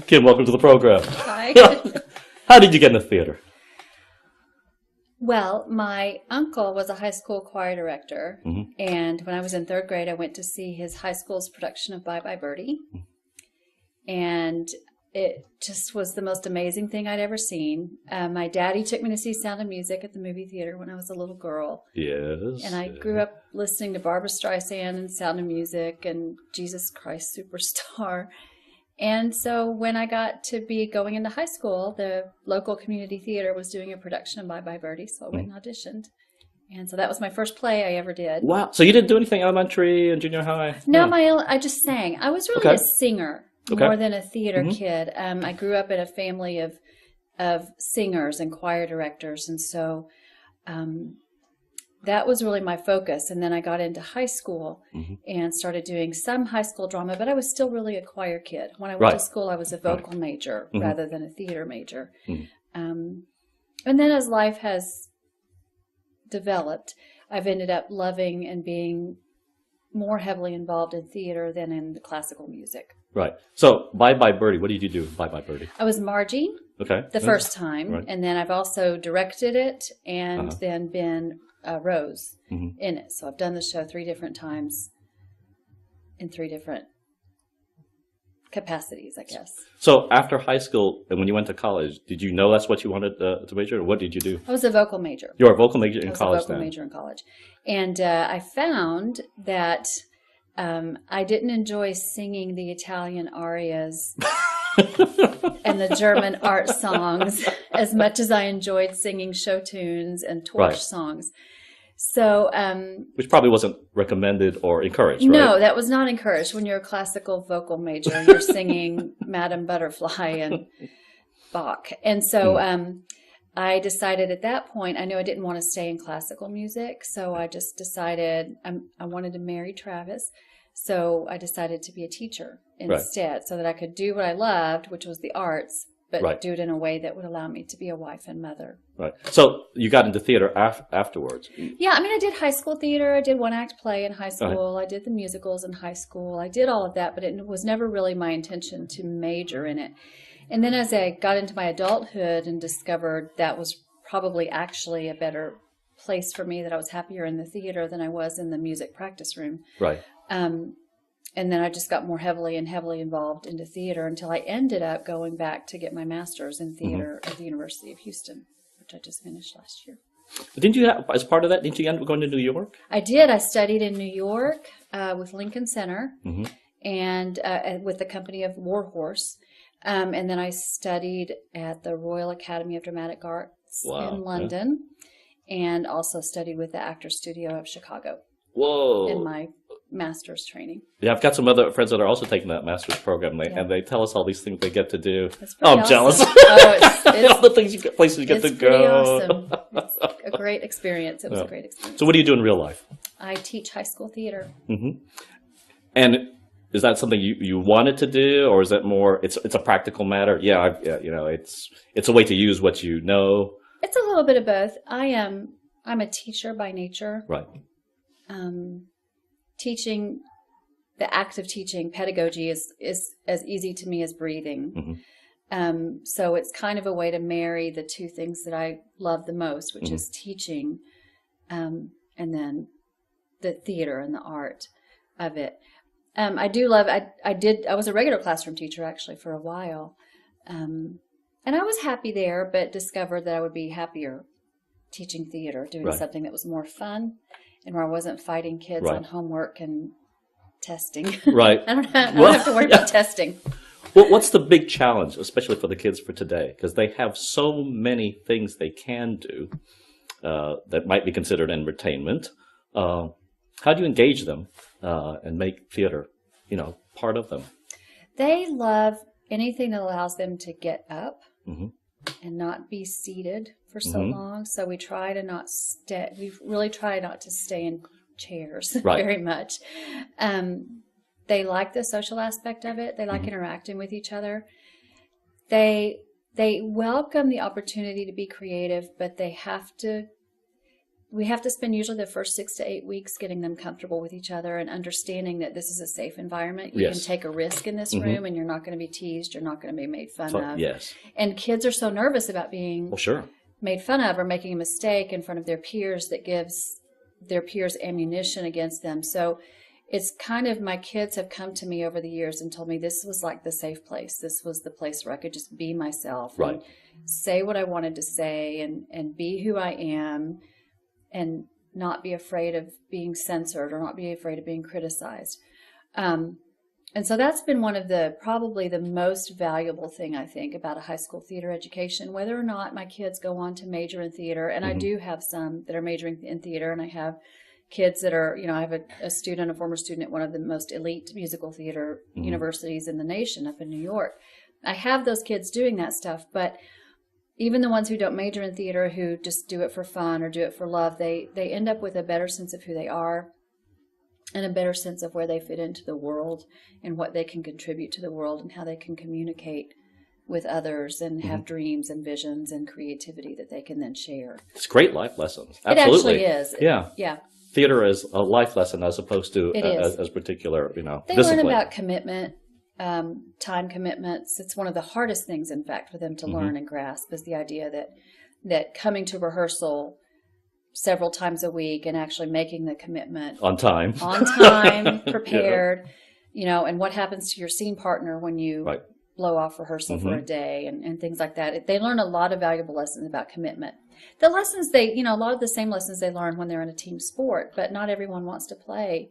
Kim, welcome to the program. Hi. How did you get into theater? Well, my uncle was a high school choir director, and when I was in third grade, I went to see his high school's production of Bye Bye Birdie, and it just was the most amazing thing I'd ever seen. My daddy took me to see Sound of Music at the movie theater when I was a little girl. Yes. And I grew up listening to Barbra Streisand and Sound of Music and Jesus Christ Superstar. And so when I got to be going into high school, the local community theater was doing a production of Bye Bye Birdie, so I went and auditioned. And so that was my first play I ever did. Wow. So you didn't do anything elementary and junior high? No, I just sang. I was really a singer more than a theater kid. I grew up in a family of singers and choir directors, and so that was really my focus. And then I got into high school and started doing some high school drama, but I was still really a choir kid. When I went to school, I was a vocal major rather than a theater major. And then as life has developed, I've ended up loving and being more heavily involved in theater than in the classical music. Right. So, Bye Bye Birdie, what did you do, Bye Bye Birdie? I was Margie the first time, and then I've also directed it and then been Rose in it. So I've done the show 3 different times in 3 different capacities, I guess. So after high school and when you went to college, did you know that's what you wanted to major, or what did you do? I was a vocal major. You were a vocal major in college then? I was a vocal major in college. And I found that I didn't enjoy singing the Italian arias and the German art songs as much as I enjoyed singing show tunes and torch songs. So, which probably wasn't recommended or encouraged, right? No, that was not encouraged. When you're a classical vocal major and you're singing Madame Butterfly and Bach. And so I decided at that point, I knew I didn't want to stay in classical music. So I just decided I wanted to marry Travis. So I decided to be a teacher instead so that I could do what I loved, which was the arts, but do it in a way that would allow me to be a wife and mother. Right. So you got into theater afterwards. Yeah, I mean, I did high school theater. I did one-act play in high school. I did the musicals in high school. I did all of that, but it was never really my intention to major in it. And then as I got into my adulthood and discovered that was probably actually a better place for me, that I was happier in the theater than I was in the music practice room. Right. And then I just got more heavily involved into theater until I ended up going back to get my master's in theater at the University of Houston, which I just finished last year. Didn't you, as part of that, didn't you end up going to New York? I did. I studied in New York with Lincoln Center and with the company of Warhorse. And then I studied at the Royal Academy of Dramatic Arts in London and also studied with the Actors Studio of Chicago. Whoa. In my master's training. Yeah, I've got some other friends that are also taking that master's program, and they tell us all these things they get to do. I'm jealous. It's all the things places you get to go. Awesome. It's a great experience. It was a great experience. So what do you do in real life? I teach high school theater. And is that something you wanted to do, or is it more? It's a practical matter. It's a way to use what you know. It's a little bit of both. I'm a teacher by nature. Right. Teaching, the act of teaching, pedagogy is as easy to me as breathing. So it's kind of a way to marry the 2 things that I love the most, which is teaching and then the theater and the art of it. I do love, I was a regular classroom teacher actually for a while. And I was happy there, but discovered that I would be happier teaching theater, doing something that was more fun and where I wasn't fighting kids on homework and testing. Right. I don't have to worry about testing. Well, what's the big challenge, especially for the kids for today? Because they have so many things they can do that might be considered entertainment. How do you engage them and make theater, part of them? They love anything that allows them to get up and not be seated for so long. So we try to not stay. We really try not to stay in chairs very much. They like the social aspect of it. They like interacting with each other. They welcome the opportunity to be creative, but they have to we have to spend usually the first 6 to 8 weeks getting them comfortable with each other and understanding that this is a safe environment. You can take a risk in this room, and you're not going to be teased. You're not going to be made fun of. Yes. And kids are so nervous about being made fun of or making a mistake in front of their peers that gives their peers ammunition against them. So it's kind of, my kids have come to me over the years and told me this was like the safe place. This was the place where I could just be myself and say what I wanted to say and be who I am and not be afraid of being censored or not be afraid of being criticized. And so that's been one of the, probably the most valuable thing, I think, about a high school theater education, whether or not my kids go on to major in theater. And I do have some that are majoring in theater, and I have kids that are, I have a former student at one of the most elite musical theater universities in the nation up in New York. I have those kids doing that stuff, but even the ones who don't major in theater, who just do it for fun or do it for love, they end up with a better sense of who they are and a better sense of where they fit into the world and what they can contribute to the world and how they can communicate with others and have dreams and visions and creativity that they can then share. It's great life lessons. Absolutely. It actually is. Yeah. Theater is a life lesson as opposed to as particular, They discipline. learn about commitment, time commitments. It's one of the hardest things, in fact, for them to learn and grasp, is the idea that coming to rehearsal several times a week and actually making the commitment on time, prepared, and what happens to your scene partner when you blow off rehearsal for a day and things like that. They learn a lot of valuable lessons about commitment. The lessons a lot of the same lessons they learn when they're in a team sport, but not everyone wants to play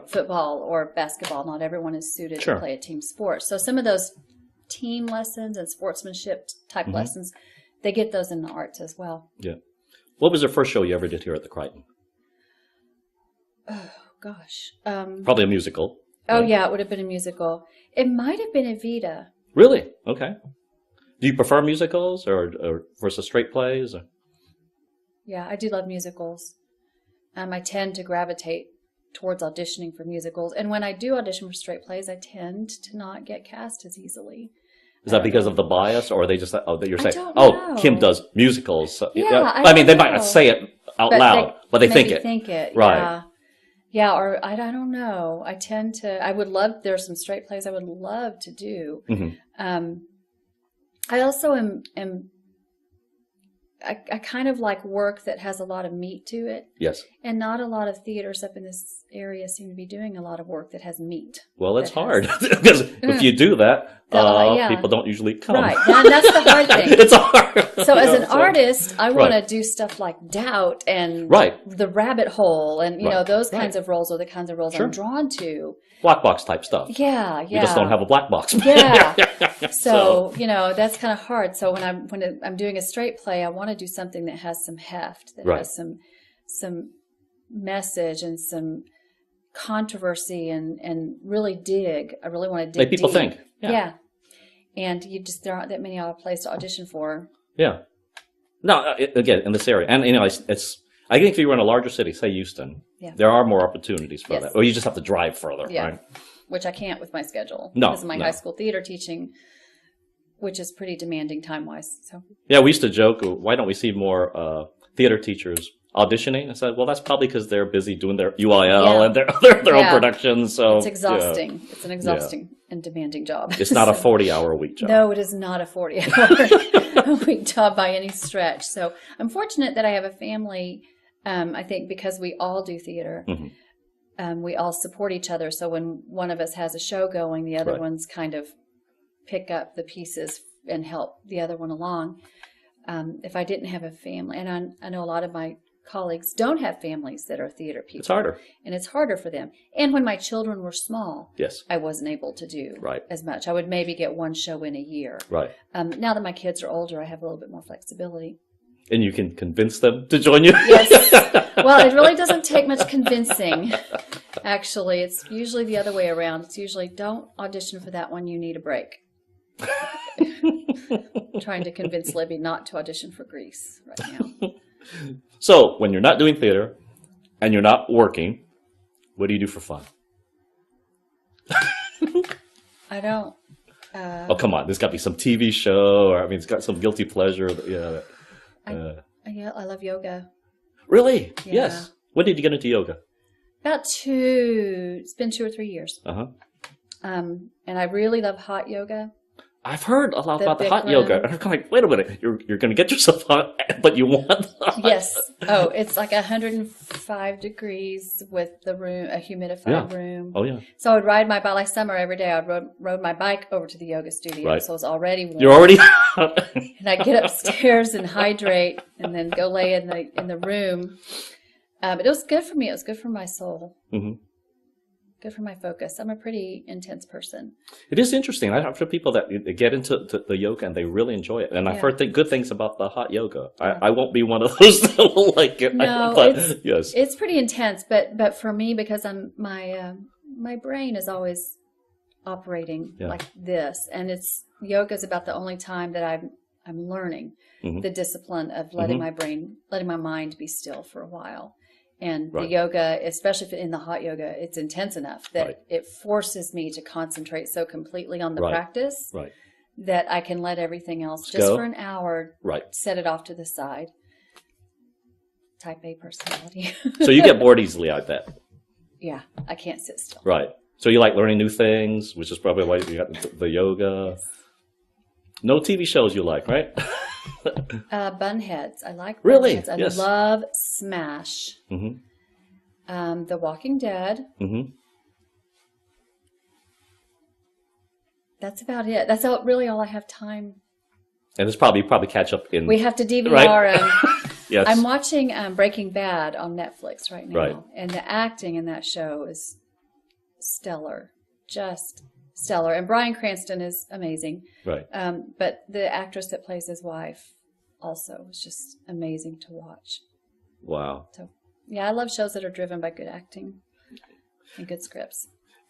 football or basketball. Not everyone is suited to play a team sport. So some of those team lessons and sportsmanship type lessons, they get those in the arts as well. Yeah. What was the first show you ever did here at the Crighton? Oh, gosh. Probably a musical. Oh, yeah, it would have been a musical. It might have been Evita. Really? Okay. Do you prefer musicals or versus straight plays? Or? Yeah, I do love musicals. I tend to gravitate towards auditioning for musicals. And when I do audition for straight plays, I tend to not get cast as easily. Is that because of the bias, or are they just that you're saying, know. Kim does musicals? So, yeah, I mean, they might not say it out loud, but they think it. Right. Yeah, or I don't know. I tend to, there's some straight plays I would love to do. I also am I kind of like work that has a lot of meat to it. Yes. And not a lot of theaters up in this area seem to be doing a lot of work that has meat. Well, it's hard because if you do that, people don't usually come. Right. And that's the hard thing. It's hard. So as an artist, I want to do stuff like Doubt and The Rabbit Hole and, those kinds of roles are the kinds of roles I'm drawn to. Black box type stuff. Yeah. You just don't have a black box. Yeah. So, that's kind of hard. So when I'm doing a straight play, I want to do something that has some heft, that has some message and some controversy and really dig. I really want to dig make people deep. think. Yeah. And there aren't that many other plays to audition for. Yeah. No, again, in this area. And, I think if you were in a larger city, say Houston, there are more opportunities for that. Or you just have to drive further, right? Which I can't with my schedule. No. Because of my high school theater teaching, which is pretty demanding time-wise. So. Yeah, we used to joke, why don't we see more theater teachers auditioning? I said, well, that's probably because they're busy doing their UIL and their own productions. So it's exhausting. Yeah. It's an exhausting and demanding job. It's not a 40-hour-a-week job. No, it is not a 40-hour-a-week job by any stretch. So I'm fortunate that I have a family, I think because we all do theater. We all support each other. So when one of us has a show going, the other ones kind of pick up the pieces and help the other one along. If I didn't have a family, and I know a lot of my colleagues don't have families that are theater people. It's harder. And it's harder for them. And when my children were small, yes, I wasn't able to do as much. I would maybe get one show in a year. Right. Now that my kids are older, I have a little bit more flexibility. And you can convince them to join you? Yes. Well, it really doesn't take much convincing, actually. It's usually the other way around. It's usually, don't audition for that one, you need a break. I'm trying to convince Libby not to audition for Grease right now. So, when you're not doing theater and you're not working, what do you do for fun? I don't. Oh, come on. There's got to be some TV show, or it's got some guilty pleasure. I love yoga. Really? Yeah. Yes. When did you get into yoga? It's been 2 or 3 years. Uh-huh. And I really love hot yoga. I've heard a lot about the hot Bikram. yoga. I'm kind of like, wait a minute, you're going to get yourself hot, but you want hot. Yes. Oh, it's like 105 degrees with the room, a humidified room. Oh, yeah. So I would ride my bike, like summer every day. I rode my bike over to the yoga studio. Right. So it was already warm. You're already And I'd get upstairs and hydrate and then go lay in the room. But it was good for me. It was good for my soul. Mm-hmm. Good for my focus. I'm a pretty intense person. It is interesting. I've heard people that they get into the yoga and they really enjoy it. And I've heard good things about the hot yoga. Yeah. I won't be one of those that will like it. No, but yes. It's pretty intense. But for me, because my brain is always operating like this, and yoga is about the only time that I'm learning the discipline of letting my mind be still for a while. And the yoga, especially in the hot yoga, it's intense enough that it forces me to concentrate so completely on the practice that I can let everything else just for an hour, set it off to the side. Type A personality. So you get bored easily, I bet. Yeah, I can't sit still. Right. So you like learning new things, which is probably why you got the yoga. Yes. No TV shows you like, right? Bunheads. I like really? Bunheads. I love Smash. Mm-hmm. The Walking Dead. Mm-hmm. That's about it. That's really all I have time. And it's probably catch up in. We have to DVR them. Yes. I'm watching Breaking Bad on Netflix right now, and the acting in that show is stellar, just stellar. And Bryan Cranston is amazing. Right. But the actress that plays his wife also was just amazing to watch. Wow. So, yeah, I love shows that are driven by good acting and good scripts.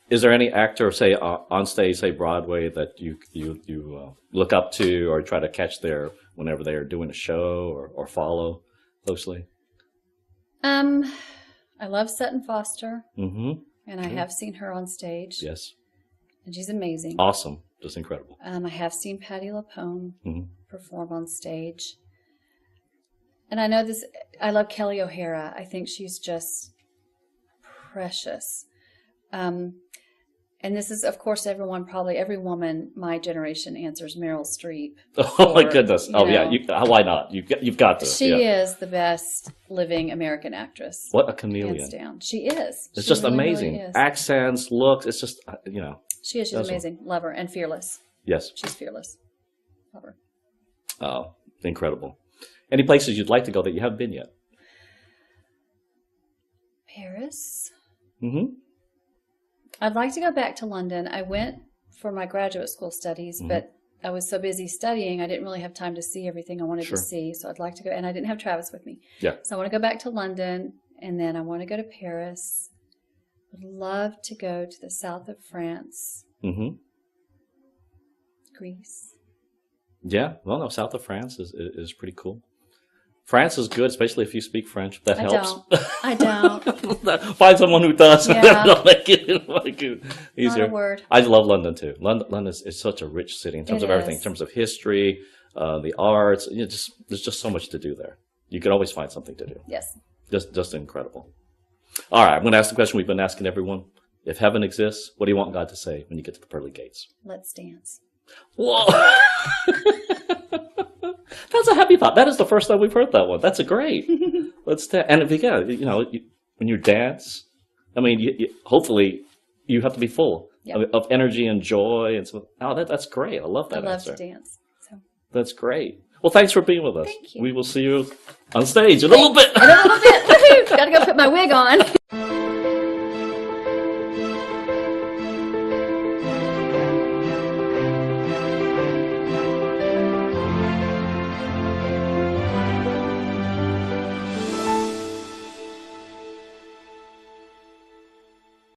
Is there any actor, say, on stage, say Broadway, that you look up to or try to catch whenever they are doing a show or follow closely? I love Sutton Foster. Mm-hmm. And I have seen her on stage. Yes. And she's amazing. Awesome. Just incredible. I have seen Patti LuPone perform on stage. And I know I love Kelly O'Hara. I think she's just precious. And this is, of course, every woman my generation answers Meryl Streep. Oh, my goodness. Oh, yeah. Why not? You've got to. She is the best living American actress. What a chameleon. Hands down. She is. It's just really, amazing. Really accents, looks. It's just, She is. She's amazing. Love her. And fearless. Yes. She's fearless. Love her. Oh, incredible. Any places you'd like to go that you haven't been yet? Paris. Mm-hmm. I'd like to go back to London. I went for my graduate school studies, but I was so busy studying, I didn't really have time to see everything I wanted to see. So I'd like to go, and I didn't have Travis with me. Yeah. So I want to go back to London, and then I want to go to Paris. Would love to go to the south of France. Mm-hmm. Greece. Yeah. Well, no, south of France is pretty cool. France is good, especially if you speak French. That helps. I don't. Find someone who does. Yeah. That'll make it easier. Not a word. I love London too. London is such a rich city in terms of everything, in terms of history, the arts. There's just so much to do there. You could always find something to do. Yes. Just incredible. All right, I'm going to ask the question we've been asking everyone. If heaven exists, what do you want God to say when you get to the pearly gates? Let's dance. Whoa. That's a happy thought. That is the first time we've heard that one. That's a great. Let's dance. And if when you dance, I mean, hopefully you have to be full of energy and joy and so. Oh, that's great. I love that. I love answer. to dance. So. That's great. Well, thanks for being with us. Thank you. We will see you on stage in a little bit. In a little bit. Woohoo! Got to go put my wig on.